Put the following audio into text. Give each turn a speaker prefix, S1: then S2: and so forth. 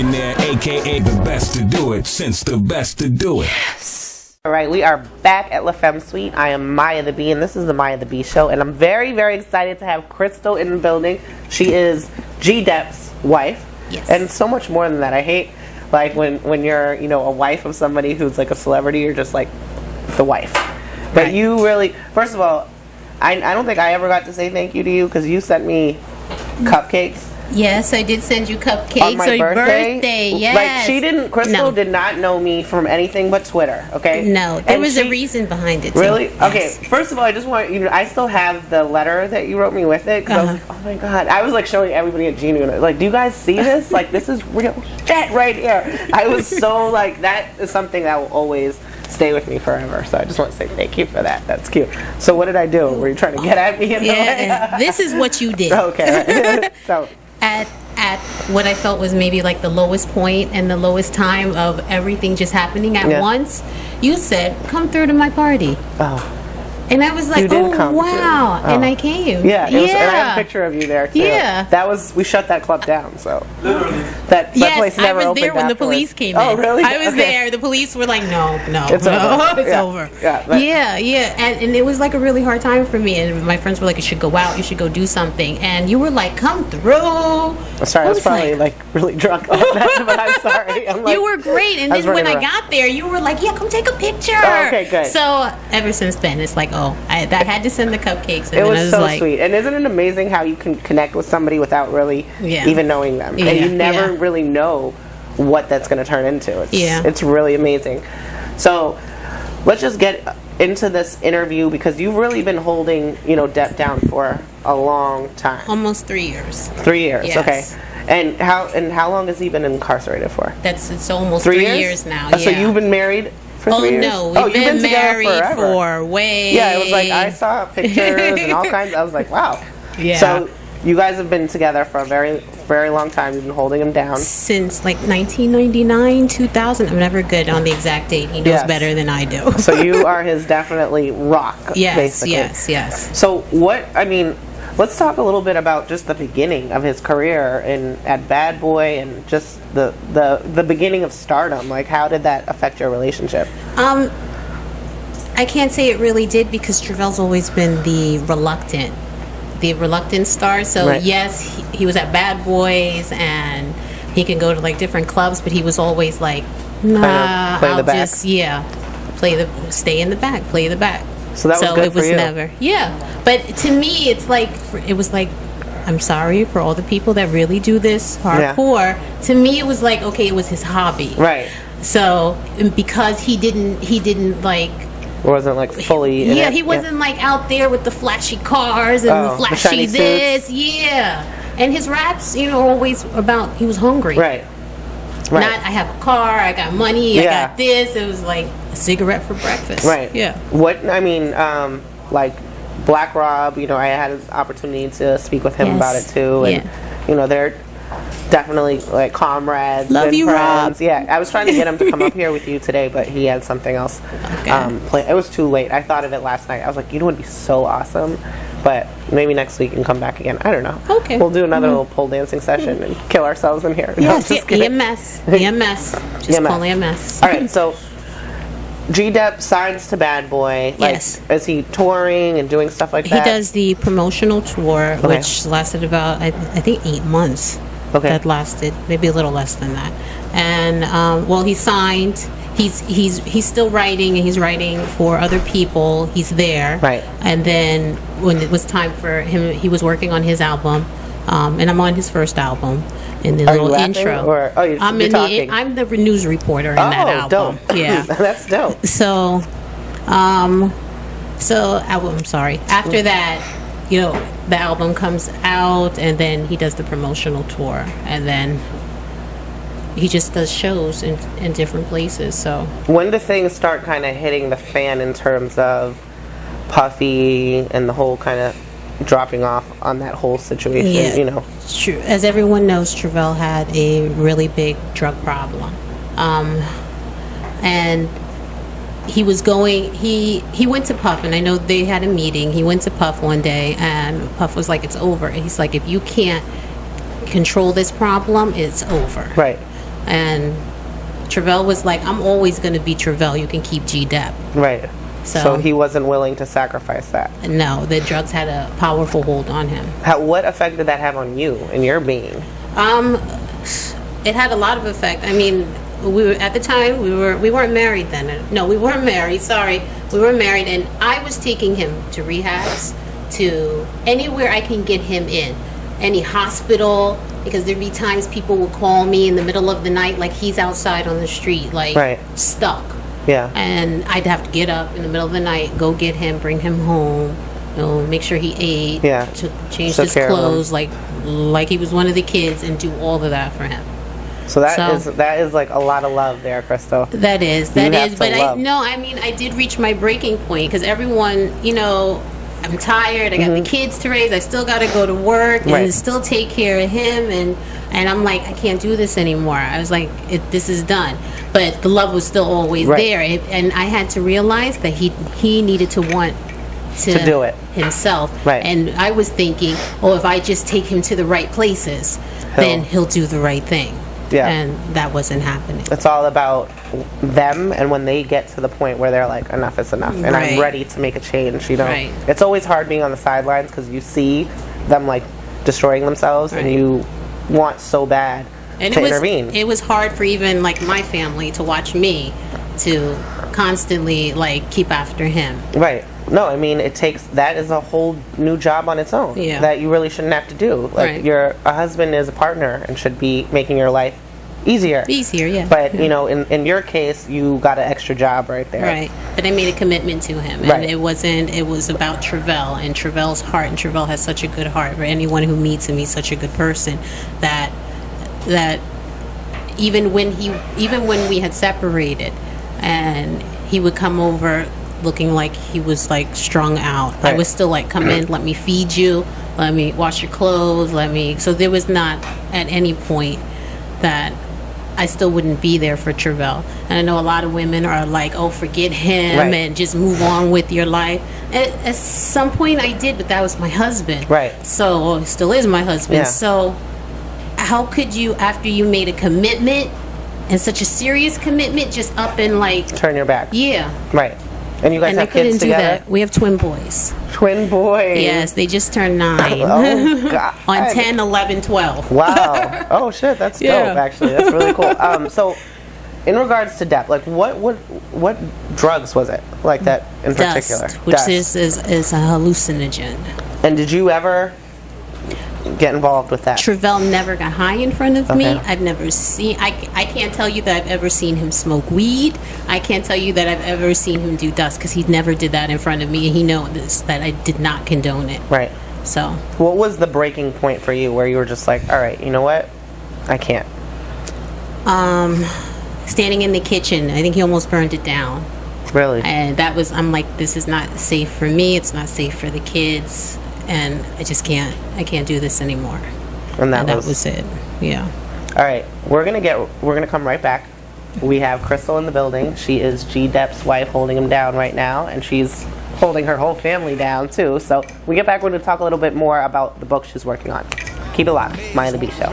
S1: millionaire, aka the best to do it, since the best to do it.
S2: All right, we are back at La Femme Suite. I am Maya the Bee, and this is the Maya the Bee Show, and I'm very, very excited to have Crystal in the building. She is G-Dep's wife,
S3: yes,
S2: and so much more than that. I hate, like, when you're, you know, a wife of somebody who's like a celebrity, you're just like the wife. But
S3: right.
S2: You really, first of all, I don't think I ever got to say thank you to you because you sent me cupcakes.
S3: Yes, I did send you cupcakes
S2: on my
S3: birthday. Yes.
S2: Like Crystal did not know me from anything but Twitter, okay?
S3: No, there was a reason behind it, too.
S2: Really?
S3: Yes.
S2: Okay, first of all, I just want you to know, I still have the letter that you wrote me with it, because I was like, oh my god. I was like showing everybody at Genie, like, do you guys see this? Like, this is real shit right here. I was so, like, that is something that will always stay with me forever. So I just want to say thank you for that. That's cute. So what did I do? Were you trying to get at me in the way?
S3: This is what you did.
S2: Okay. Right. So
S3: at what I felt was maybe like the lowest point and the lowest time of everything just happening at once, you said, come through to my party.
S2: Oh.
S3: And I was like, oh, wow. And I came.
S2: Yeah. And I have a picture of you there, too.
S3: Yeah.
S2: We shut that club down, so.
S4: Literally.
S2: That place never opened
S3: I was there when the
S2: afterwards.
S3: police came in.
S2: Oh, really?
S3: I was there. The police were like, no,
S2: it's
S3: over.
S2: Yeah.
S3: And it was like a really hard time for me. And my friends were like, you should go out. You should go do something. And you were like, come through.
S2: Sorry, I was probably like really drunk on that, but I'm sorry. I'm like,
S3: you were great. And then when I got there, you were like, yeah, come take a picture.
S2: Oh, okay, good.
S3: So ever since then, it's like, I had to send the cupcakes. And
S2: it
S3: then
S2: was
S3: I was
S2: so
S3: like,
S2: sweet. And isn't it amazing how you can connect with somebody without really even knowing them? And you never really know what that's going to turn into. It's really amazing. So let's just get into this interview, because you've really been holding, Depp down for a long time.
S3: Almost 3 years.
S2: 3 years,
S3: yes.
S2: Okay. And how long has he been incarcerated for?
S3: It's almost 3 years now.
S2: So you've been married for 3 years?
S3: No, we've been married for way.
S2: Yeah, it was like I saw pictures and all kinds. I was like, wow.
S3: Yeah.
S2: So you guys have been together for a very, very long time. You've been holding him down
S3: since like 1999, 2000. I'm never good on the exact date. He knows better than I do.
S2: So you are his definitely rock. Basically.
S3: Yes.
S2: So let's talk a little bit about just the beginning of his career at Bad Boy, and just the beginning of stardom. Like, how did that affect your relationship?
S3: I can't say it really did, because Trevel's always been the reluctant star. So yes, he was at Bad Boys, and he can go to like different clubs, but he was always like, nah, I'll just stay in the back, play the back.
S2: So that was good
S3: it was
S2: for you.
S3: Never, But to me, it was like, I'm sorry for all the people that really do this hardcore. Yeah. To me, it was like, okay, it was his hobby.
S2: Right.
S3: So because he didn't like.
S2: Wasn't like fully.
S3: He wasn't like out there with the flashy cars and the flashy this. Yeah. And his raps, always about he was hungry.
S2: Right.
S3: Not I have a car, I got money, I got this. It was like a cigarette for breakfast.
S2: Right.
S3: Yeah.
S2: Like Black Rob, I had an opportunity to speak with him about it too, and they're definitely like comrades.
S3: Love you,
S2: friends.
S3: Rob.
S2: Yeah, I was trying to get him to come up here with you today, but he had something else. It was too late. I thought of it last night. I was like, it would be so awesome, but maybe next week you can come back again. I don't know.
S3: Okay.
S2: We'll do another little pole dancing session and kill ourselves in here.
S3: Yes, EMS. Just call EMS.
S2: All right, so G-Dep signs to Bad Boy.
S3: Yes.
S2: Is he touring and doing stuff like that?
S3: He does the promotional tour, which lasted about, I think, 8 months.
S2: Okay.
S3: That lasted maybe a little less than that. And he signed. He's still writing, and he's writing for other people. He's there.
S2: Right.
S3: And then when it was time for him, he was working on his album, and I'm on his first album. In the little intro, I'm the news reporter in that album.
S2: Dope.
S3: Yeah,
S2: that's dope.
S3: So, I'm sorry. After that, the album comes out, and then he does the promotional tour, and then he just does shows in different places. So
S2: when do things start kind of hitting the fan in terms of Puffy and the whole kind of dropping off on that whole situation?
S3: True. As everyone knows, Trevel had a really big drug problem, and he was going. He went to Puff, and I know they had a meeting. He went to Puff one day, and Puff was like, "It's over." And he's like, "If you can't control this problem, it's over."
S2: Right.
S3: And Travell was like, I'm always going to be Travell. You can keep G-Dep.
S2: Right. So he wasn't willing to sacrifice that.
S3: No, the drugs had a powerful hold on him.
S2: What effect did that have on you and your being?
S3: It had a lot of effect. I mean, we were at the time we weren't married then. No, we weren't married. Sorry, we were married, and I was taking him to rehabs, to anywhere I can get him in, any hospital, because there'd be times people would call me in the middle of the night, like he's outside on the street, like stuck.
S2: Yeah.
S3: And I'd have to get up in the middle of the night, go get him, bring him home, make sure he ate, change his clothes, like he was one of the kids, and do all of that for him.
S2: So that is like a lot of love there, Crystal.
S3: That is. But I did reach my breaking point, because everyone, I'm tired. I got the kids to raise. I still got to go to work and still take care of him, and I'm like, I can't do this anymore. I was like, this is done. But the love was still always there, and I had to realize that he needed to want to do it himself. Right. And I was thinking, if I just take him to the right places, then he'll do the right thing. Yeah. And that wasn't happening. It's
S2: all about them, and when they get to the point where they're like, enough is enough, and I'm ready to make a change, It's always hard being on the sidelines, because you see them like destroying themselves, and you want so bad to intervene.
S3: It was hard for even like my family to watch me to constantly like keep after him.
S2: Right. No, I mean, that is a whole new job on its own that you really shouldn't have to do. Like, a husband is a partner and should be making your life easier.
S3: Yeah.
S2: But, in your case, you got an extra job right there.
S3: Right. But I made a commitment to him. And it was about Travell and Travell's heart. And Travell has such a good heart. For anyone who meets him, he's such a good person that even when we had separated and he would come over looking like he was like strung out, I was still like, come in, let me feed you, let me wash your clothes, so there was not at any point that I still wouldn't be there for Travell. And I know a lot of women are like, forget him and just move on with your life. At some point I did, but that was my husband. Right. So, it still is my husband. Yeah. So how could you, after you made a commitment, and such a serious commitment, just up and like
S2: turn your back?
S3: Yeah.
S2: Right. And you guys have kids together?
S3: That. We have twin boys.
S2: Twin boys?
S3: Yes, they just turned 9.
S2: Oh, God.
S3: On 10, 11, 12.
S2: Wow. Oh, shit, that's dope, actually. That's really cool. So, in regards to Dep, like, what drugs was it, like that in particular?
S3: Dust, which is a hallucinogen.
S2: And did you ever get involved with that?
S3: Travell never got high in front of me. I've never seen, I can't tell you that I've ever seen him smoke weed. I can't tell you that I've ever seen him do dust, because he never did that in front of me, and he knows that I did not condone it. Right. So
S2: what was the breaking point for you where you were just like, all right, you know what, I can't?
S3: Standing in the kitchen, I think he almost burned it down.
S2: Really?
S3: And that was, I'm like, this is not safe for me, it's not safe for the kids, and I can't do this anymore. And that was it. Yeah.
S2: All right, we're gonna come right back. We have Crystal in the building. She is G-Dep's wife, holding him down right now, and she's holding her whole family down too. So when we get back, we're gonna talk a little bit more about the book she's working on. Keep it locked. Maya the B Show.